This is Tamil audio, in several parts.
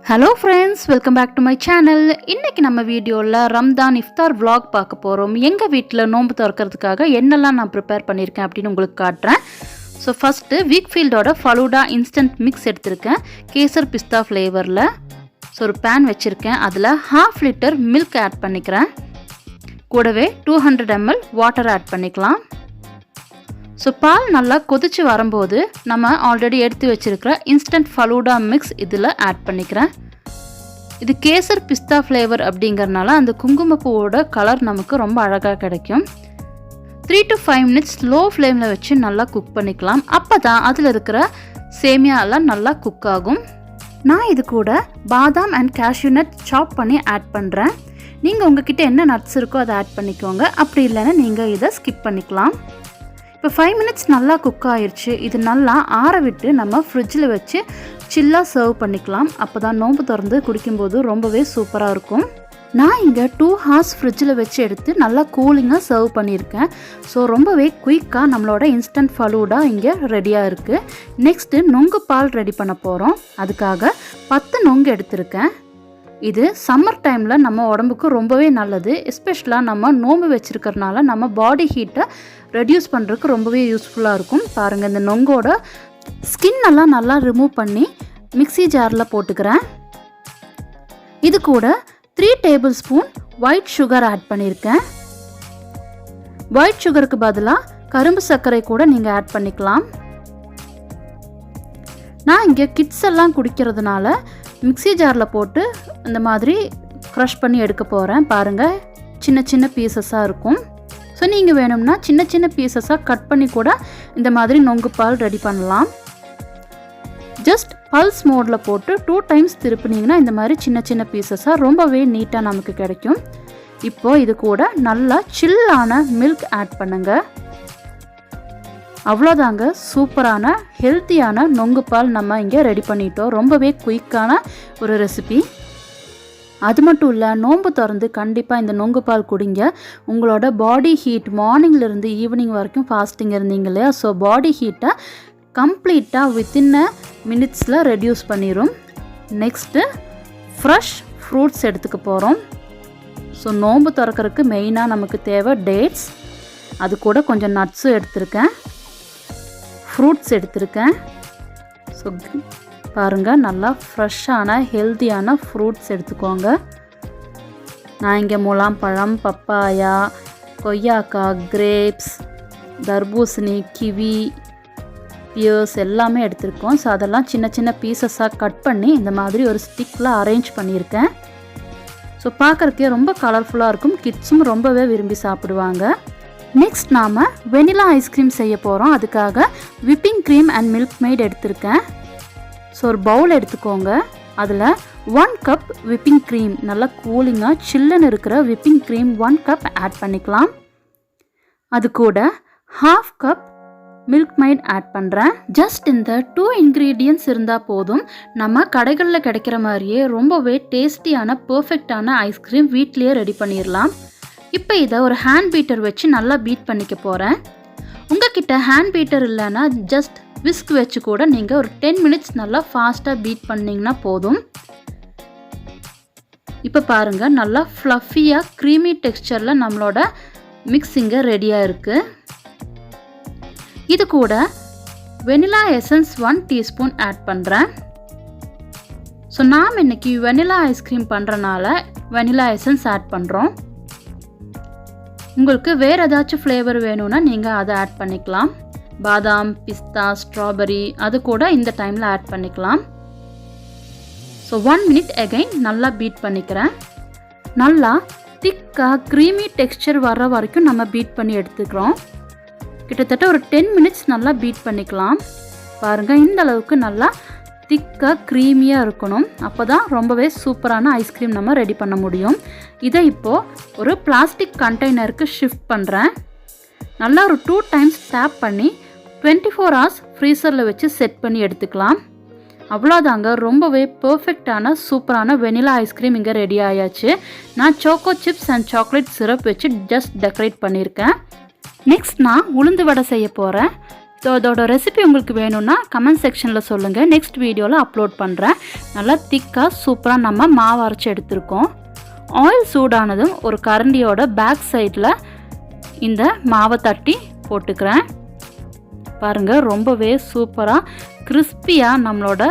Hello friends, welcome back to my channel. இன்னைக்கு நம்ம வீடியோல ரம்தான் இஃப்தார் vlog பார்க்க போறோம். எங்க வீட்ல நோன்பு திறக்கிறதுக்காக என்னெல்லாம் நான் ப்ரிப்பேர் பண்ணிருக்கேன் அப்படினு உங்களுக்கு காட்றேன். So first வீக்ஃபீல்டோட Falooda instant mix எடுத்துர்க்கேன். Kesar பிஸ்தா ஃப்ளேவர்ல. So ஒரு pan வச்சிருக்கேன். அதுல 1/2 லிட்டர் milk ஆட் பண்ணிக்கிறேன். கூடவே 200 ml வாட்டர் ஆட் பண்ணிக்கலாம். So பால் நல்லா கொதிச்சு வரும்போது நம்ம ஆல்ரெடி எடுத்து வச்சிருக்கிற இன்ஸ்டன்ட் Falooda mix இதில் ஆட் பண்ணிக்கிறேன். இது கேசர் பிஸ்தா ஃப்ளேவர் அப்படிங்கறனால அந்த குங்குமப்பூவோட கலர் நமக்கு ரொம்ப அழகாக கிடைக்கும். 3 to 5 minutes லோ ஃப்ளேமில் வச்சு நல்லா குக் பண்ணிக்கலாம். அப்போ தான் அதில் இருக்கிற சேமியா எல்லாம் நல்லா குக் ஆகும். நான் இது கூட பாதாம் அண்ட் கேஷ்யூ நட் சாப் பண்ணி ஆட் பண்ணுறேன். நீங்கள் உங்ககிட்ட என்ன நட்ஸ் இருக்கோ அதை ஆட் பண்ணிக்கோங்க. அப்படி இல்லைன்னா நீங்கள் இதை ஸ்கிப் பண்ணிக்கலாம். இப்போ 5 minutes நல்லா குக் ஆயிடுச்சு. இது நல்லா ஆற விட்டு நம்ம ஃப்ரிட்ஜில் வச்சு சில்லாக சர்வ் பண்ணிக்கலாம். அப்போ தான் நோம்பு திறந்து குடிக்கும்போது ரொம்பவே சூப்பராக இருக்கும். நான் இங்கே 2 hours ஃப்ரிட்ஜில் வச்சு எடுத்து நல்லா கூலிங்காக சர்வ் பண்ணியிருக்கேன். ஸோ ரொம்பவே குயிக்காக நம்மளோட இன்ஸ்டன்ட் ஃபலூடா இங்கே ரெடியாக இருக்குது. நெக்ஸ்ட்டு நொங்கு பால் ரெடி பண்ண போகிறோம். அதுக்காக 10 நொங்கு எடுத்திருக்கேன். இது சம்மர் டைமில் நம்ம உடம்புக்கு ரொம்பவே நல்லது. எஸ்பெஷலாக நம்ம நோம்பு வச்சுருக்கறனால நம்ம பாடி ஹீட்டை ரெடியூஸ் பண்ணுறதுக்கு ரொம்பவே யூஸ்ஃபுல்லாக இருக்கும். பாருங்கள், இந்த நொங்கோட ஸ்கின் எல்லாம் நல்லா ரிமூவ் பண்ணி மிக்ஸி ஜாரில் போட்டுக்கிறேன். இது கூட 3 tablespoon ஒயிட் சுகர் ஆட் பண்ணியிருக்கேன். ஒயிட் சுகருக்கு பதிலாக கரும்பு சர்க்கரை கூட நீங்கள் ஆட் பண்ணிக்கலாம். நான் இங்கே கிட்ஸ் எல்லாம் குடிக்கிறதுனால மிக்ஸி ஜாரில் போட்டு இந்த மாதிரி க்ரஷ் பண்ணி எடுக்க போகிறேன். பாருங்கள், சின்ன சின்ன பீசஸாக இருக்கும். ஸோ நீங்கள் வேணும்னா சின்ன சின்ன பீசஸாக கட் பண்ணி கூட இந்த மாதிரி நொங்கு பால் ரெடி பண்ணலாம். ஜஸ்ட் பல்ஸ் மோடில் போட்டு 2 times திருப்பினீங்கன்னா இந்த மாதிரி சின்ன சின்ன பீசஸாக ரொம்பவே நீட்டாக நமக்கு கிடைக்கும். இப்போது இது கூட நல்லா சில்லான மில்க் ஆட் பண்ணுங்கள். அவ்வளோதாங்க, சூப்பரான ஹெல்த்தியான நொங்கு பால் நம்ம இங்கே ரெடி பண்ணிட்டோம். ரொம்பவே குயிக்கான ஒரு ரெசிபி. அது மட்டும் இல்லை, நோன்பு திறந்து கண்டிப்பாக இந்த நொங்கு பால் குடிங்க. உங்களோட பாடி ஹீட் மார்னிங்லேருந்து ஈவினிங் வரைக்கும் ஃபாஸ்டிங் இருந்தீங்க இல்லையா, ஸோ பாடி ஹீட்டை கம்ப்ளீட்டாக வித்தின் மினிட்ஸில் ரெடியூஸ் பண்ணிடும். நெக்ஸ்ட்டு ஃப்ரெஷ் ஃப்ரூட்ஸ் எடுத்துக்க போகிறோம். ஸோ நோன்பு திறக்கிறதுக்கு மெயினாக நமக்கு தேவை டேட்ஸ். அது கூட கொஞ்சம் நட்ஸும் எடுத்திருக்கேன், ஃப்ரூட்ஸ் எடுத்திருக்கேன். ஸோ பாருங்கள், நல்லா ஃப்ரெஷ்ஷான ஹெல்த்தியான ஃப்ரூட்ஸ் எடுத்துக்கோங்க. நான் இங்கே முலாம்பழம், பப்பாயா, கொய்யாக்காய், கிரேப்ஸ், தர்பூசணி, கிவி, பியர்ஸ் எல்லாமே எடுத்திருக்கோம். ஸோ அதெல்லாம் சின்ன சின்ன பீசஸாக கட் பண்ணி இந்த மாதிரி ஒரு ஸ்டிக்கில் அரேஞ்ச் பண்ணியிருக்கேன். ஸோ பார்க்குறக்கே ரொம்ப கலர்ஃபுல்லாக இருக்கும். கிட்ஸும் ரொம்பவே விரும்பி சாப்பிடுவாங்க. நெக்ஸ்ட் நாம் வெனிலா ஐஸ்கிரீம் செய்ய போகிறோம். அதுக்காக whipping cream and milk made எடுத்திருக்கேன். ஸோ ஒரு பவுல் எடுத்துக்கோங்க. அதில் 1 cup விப்பிங் க்ரீம், நல்லா கூலிங்காக சில்லுன்னு இருக்கிற விப்பிங் க்ரீம் 1 cup ஆட் பண்ணிக்கலாம். அது கூட 1/2 cup மில்க் மெய்ட் ஆட் பண்ணுறேன். ஜஸ்ட் இந்த 2 ingredients இருந்தால் போதும். நம்ம கடைகளில் கிடைக்கிற மாதிரியே ரொம்பவே டேஸ்டியான பர்ஃபெக்டான ஐஸ்கிரீம் வீட்லேயே ரெடி பண்ணிடலாம். இப்போ இதை ஒரு ஹேண்ட் பீட்டர் வச்சு நல்லா பீட் பண்ணிக்க போகிறேன். உங்ககிட்ட ஹேண்ட் பீட்டர் இல்லைன்னா ஜஸ்ட் விஸ்க் வச்சு கூட நீங்கள் ஒரு 10 minutes நல்லா ஃபாஸ்ட்டாக பீட் பண்ணிங்கன்னா போதும். இப்போ பாருங்கள், நல்லா ஃப்ளஃபியாக க்ரீமி டெக்ஸ்சரில் நம்மளோட மிக்ஸிங்க ரெடியாக இருக்குது. இது கூட வெனிலா எசன்ஸ் 1 teaspoon ஆட் பண்ணுறேன். ஸோ நாம் இன்னைக்கு வெனிலா ஐஸ்கிரீம் பண்ணுறனால வெனிலா எசன்ஸ் ஆட் பண்ணுறோம். உங்களுக்கு வேறு ஏதாச்சும் ஃப்ளேவர் வேணும்னா நீங்கள் அதை ஆட் பண்ணிக்கலாம். பாதாம், பிஸ்தா, ஸ்ட்ராபெரி அது கூட இந்த டைமில் ஆட் பண்ணிக்கலாம். ஸோ 1 minute அகைன் நல்லா பீட் பண்ணிக்கிறேன். நல்லா திக்காக க்ரீமி டெக்ஸ்சர் வர்ற வரைக்கும் நம்ம பீட் பண்ணி எடுத்துக்கிறோம். கிட்டத்தட்ட ஒரு 10 minutes நல்லா பீட் பண்ணிக்கலாம். பாருங்கள், இந்த அளவுக்கு நல்லா திக்காக க்ரீமியாக இருக்கணும். அப்போ தான் ரொம்பவே சூப்பரான ஐஸ்கிரீம் நம்ம ரெடி பண்ண முடியும். இதை இப்போது ஒரு பிளாஸ்டிக் கண்டெய்னருக்கு ஷிஃப்ட் பண்ணுறேன். நல்லா ஒரு 2 times டேப் பண்ணி 24 hours ஃப்ரீசரில் வச்சு செட் பண்ணி எடுத்துக்கலாம். அவ்வளோதாங்க, ரொம்பவே பர்ஃபெக்டான சூப்பரான வெனிலா ஐஸ்கிரீம் இங்கே ரெடி ஆயாச்சு. நான் choco chips and chocolate syrup வச்சு ஜஸ்ட் டெக்கரேட் பண்ணியிருக்கேன். நெக்ஸ்ட் நான் உளுந்து வடை செய்ய போகிறேன். இதோட ரெசிபி உங்களுக்கு வேணும்னா கமெண்ட் செக்ஷனில் சொல்லுங்கள். நெக்ஸ்ட் வீடியோவில் அப்லோட் பண்ணுறேன். நல்லா திக்காக சூப்பராக நம்ம மாவு அரைச்சி எடுத்துருக்கோம். ஆயில் சூடானதும் ஒரு கரண்டியோட பேக் சைடில் இந்த மாவை தட்டி போட்டுக்கிறேன். பாருங்கள், ரொம்பவே சூப்பராக கிறிஸ்பியாக நம்மளோட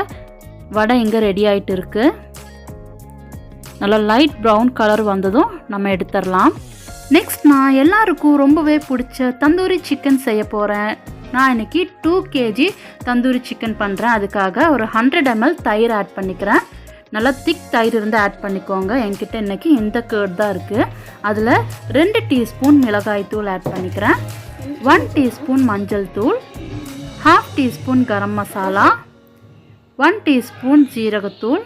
வடை இங்கே ரெடி ஆகிட்டு இருக்குது. நல்லா லைட் ப்ரௌன் கலர் வந்ததும் நம்ம எடுத்துடலாம். நெக்ஸ்ட் நான் எல்லாருக்கும் ரொம்பவே பிடிச்ச தந்தூரி சிக்கன் செய்ய போகிறேன். நான் இன்றைக்கி 2 kg தந்தூரி சிக்கன் பண்ணுறேன். அதுக்காக ஒரு 100 ml தயிர் ஆட் பண்ணிக்கிறேன். நல்லா திக் தயிர் இருந்து ஆட் பண்ணிக்கோங்க. என்கிட்ட இன்றைக்கி இந்த கர்ட் தான் இருக்குது. அதில் 2 டீஸ்பூன் மிளகாய் தூள் ஆட் பண்ணிக்கிறேன். 1 டீஸ்பூன் மஞ்சள் தூள், 1/2 டீஸ்பூன் கரம் மசாலா, 1 டீஸ்பூன் ஜீரகத்தூள்,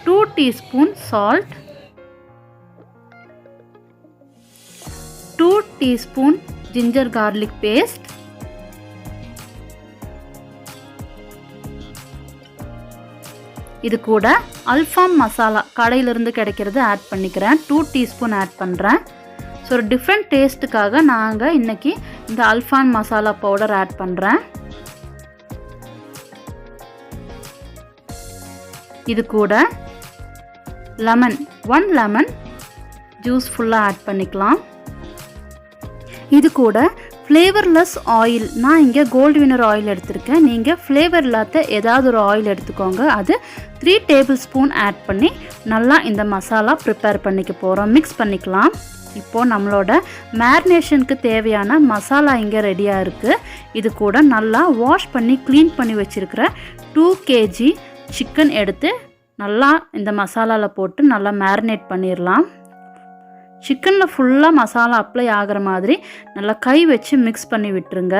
2 teaspoon salt, 2 teaspoon ginger garlic paste, இது கூட அல்ஃபாம் மசாலா கடையிலிருந்து கிடைக்கிறது ஆட் பண்ணிக்கிறேன். 2 டீஸ்பூன் ஆட் பண்ணுறேன். ஸோ ஒரு டிஃப்ரெண்ட் டேஸ்ட்டுக்காக நாங்கள் இன்றைக்கி இந்த அல்ஃபாம் மசாலா பவுடர் ஆட் பண்ணுறேன். இது கூட லெமன் 1 லெமன் ஜூஸ் ஃபுல்லாக ஆட் பண்ணிக்கலாம். இது கூட ஃப்ளேவர்லெஸ் ஆயில், நான் இங்கே கோல்டு வினர் ஆயில் எடுத்திருக்கேன். நீங்கள் ஃப்ளேவர் இல்லாத ஏதாவது ஒரு ஆயில் எடுத்துக்கோங்க. அது 3 டேபிள் ஸ்பூன் ஆட் பண்ணி நல்லா இந்த மசாலா ப்ரிப்பேர் பண்ணிக்க போகிறோம். மிக்ஸ் பண்ணிக்கலாம். இப்போது நம்மளோட மேரினேஷனுக்கு தேவையான மசாலா இங்கே ரெடியாக இருக்குது. இது கூட நல்லா வாஷ் பண்ணி க்ளீன் பண்ணி வச்சுருக்கிற 2 kg சிக்கன் எடுத்து நல்லா இந்த மசாலாவில் போட்டு நல்லா மேரினேட் பண்ணிடலாம். சிக்கனில் ஃபுல்லாக மசாலா அப்ளை ஆகிற மாதிரி நல்லா கை வச்சு மிக்ஸ் பண்ணி விட்டுருங்க.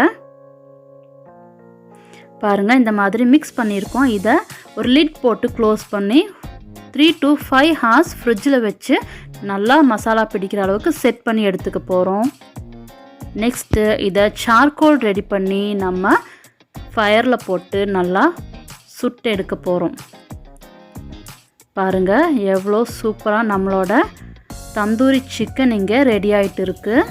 பாருங்கள், இந்த மாதிரி மிக்ஸ் பண்ணியிருக்கோம். இதை ஒரு லிட் போட்டு க்ளோஸ் பண்ணி 3 to 5 hours ஃப்ரிட்ஜில் வச்சு நல்லா மசாலா பிடிக்கிற அளவுக்கு செட் பண்ணி எடுத்துக்க போகிறோம். நெக்ஸ்ட்டு இதை சார்கோல் ரெடி பண்ணி நம்ம ஃபயரில் போட்டு நல்லா சுட்டு எடுக்க போகிறோம். பாருங்கள், எவ்வளோ சூப்பராக நம்மளோட தந்தூரி சிக்கன் இங்கே ரெடி ஆகிட்டு இருக்குது.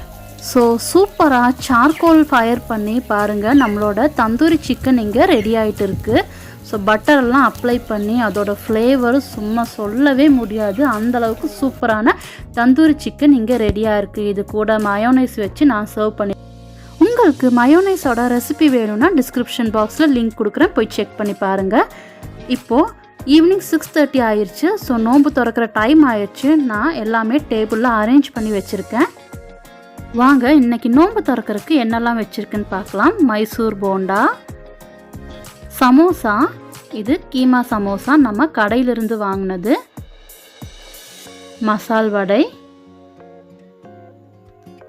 ஸோ சூப்பராக சார்கோல் ஃபயர் பண்ணி பாருங்கள், நம்மளோட தந்தூரி சிக்கன் இங்கே ரெடி ஆகிட்டு இருக்குது. ஸோ பட்டரெல்லாம் அப்ளை பண்ணி அதோட ஃப்ளேவர் சும்மா சொல்லவே முடியாது. அந்தளவுக்கு சூப்பரான தந்தூரி சிக்கன் இங்கே ரெடியாக இருக்குது. இது கூட மயோனைஸ் வச்சு நான் சர்வ் பண்ணி, உங்களுக்கு மயோனைஸோட ரெசிபி வேணும்னா டிஸ்கிரிப்ஷன் பாக்ஸில் லிங்க் கொடுக்குறேன், போய் செக் பண்ணி பாருங்கள். இப்போது ஈவினிங் 6:30 ஆயிடுச்சு. ஸோ நோன்பு திறக்கிற டைம் ஆயிடுச்சு. நான் எல்லாமே டேபிளில் அரேஞ்ச் பண்ணி வச்சுருக்கேன். வாங்க இன்றைக்கி நோன்பு திறக்கிறதுக்கு என்னெல்லாம் வச்சுருக்குன்னு பார்க்கலாம். மைசூர் போண்டா, சமோசா, இது கீமா சமோசா நம்ம கடையிலிருந்து வாங்கினது, மசால் வடை.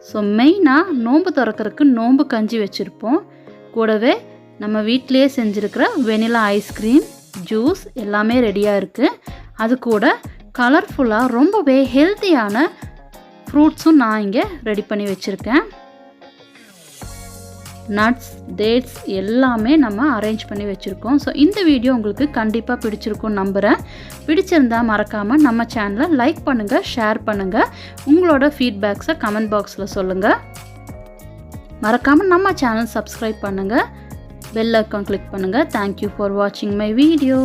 ஸோ மெயினாக நோன்பு திறக்கிறதுக்கு நோன்பு கஞ்சி வச்சுருப்போம். கூடவே நம்ம வீட்டிலையே செஞ்சுருக்கிற வெனிலா ஐஸ்கிரீம், ஜூஸ் எல்லாமே ரெடியாக இருக்குது. அது கூட கலர்ஃபுல்லாக ரொம்பவே ஹெல்த்தியான ஃப்ரூட்ஸும் நான் இங்கே ரெடி பண்ணி வச்சுருக்கேன். நட்ஸ், டேட்ஸ் எல்லாமே நம்ம அரேஞ்ச் பண்ணி வச்சுருக்கோம். ஸோ இந்த வீடியோ உங்களுக்கு கண்டிப்பாக பிடிச்சிருக்கும்னு நம்புகிறேன். பிடிச்சிருந்தால் மறக்காமல் நம்ம சேனலை லைக் பண்ணுங்கள், ஷேர் பண்ணுங்கள். உங்களோட ஃபீட்பேக்ஸை கமெண்ட் பாக்ஸில் சொல்லுங்கள். மறக்காமல் நம்ம சேனல் சப்ஸ்கிரைப் பண்ணுங்கள், பெல் ஐக்கான் கிளிக் பண்ணுங்கள். தேங்க்யூ ஃபார் வாட்சிங் மை வீடியோ.